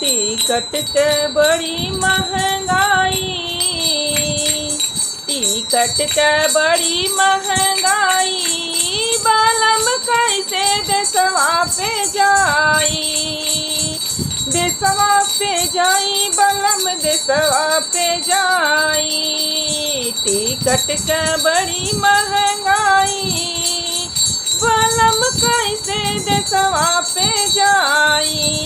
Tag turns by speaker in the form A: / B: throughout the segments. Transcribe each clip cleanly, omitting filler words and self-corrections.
A: Ticket के बड़ी महंगाई, टिकट के बड़ी महंगाई, बालम कैसे देशवा पे जाई, देशवा पे जाई बलम देशवा पे जाई। टिकट के बड़ी महंगाई, बलम कैसे देशवा पे जाई।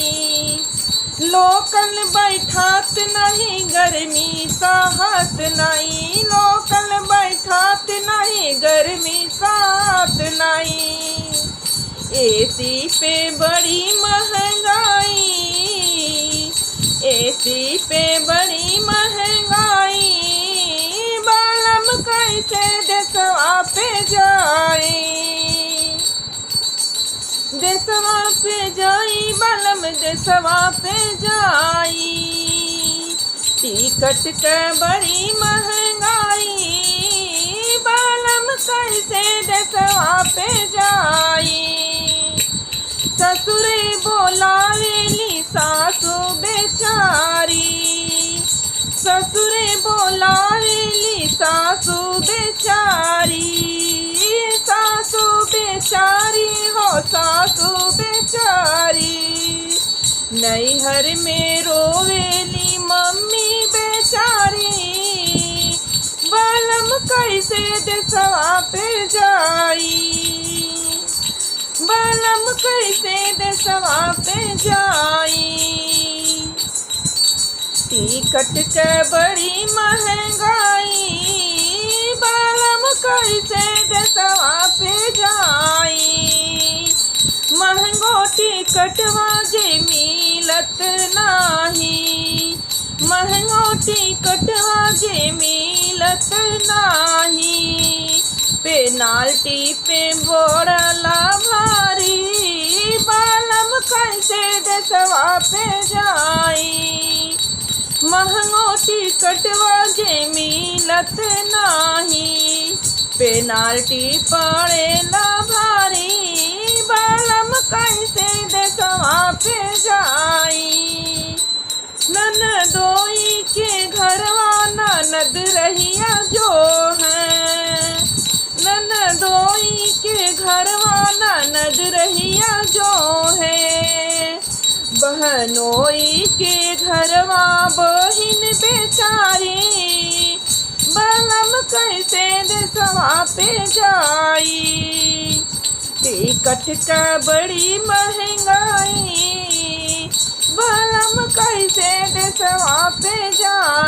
A: लोकल बैठात नहीं गर्मी साहत नहीं, लोकल बैठात नहीं गर्मी साहत नहीं। एसी पे बड़ी महंगाई, एसी पे बड़ी महंगाई, बालम कैसे देशवा पे जाए, देशवा पे जाई बलम देशवा पे जाई। टिकट के बड़ी महंगाई, बालम कैसे देशवा पे जाई। ससुरे बोलावेली सासू बेचारी, ससुरे बोलावेली सासू बेचारी, सासू बेचारी हो सासू बेचारी। नैहर में रोवेली मम्मी बेचारी, बलम कैसे देशवा पे जाई, बलम कैसे देशवा पे जाई। टिकट के बड़ी महंगाई, बलम कैसे देशवा पे जाई। महंगो टिकटवा जे मिलत नाही, महंगो टिकटवा जे मिलत नाही। पेनाल्टी पे बोरला भारी, बालम कैसे देशवा पे जाई। महंगो टिकटवा जे मिलत नाही, पेनाल्टी पड़ेला भारी, बालम कैसे देशवा पे जाई। ननदोई के घरवा ननद रहिया जो है, ननदोई के घरवा ननद रहिया जो है। बहनोई के घरवा बहिन बेचारी, बलम कैसे देशवा पे जाई। टिकट का बड़ी महंगाई, बलम कैसे देशवा पे जाई।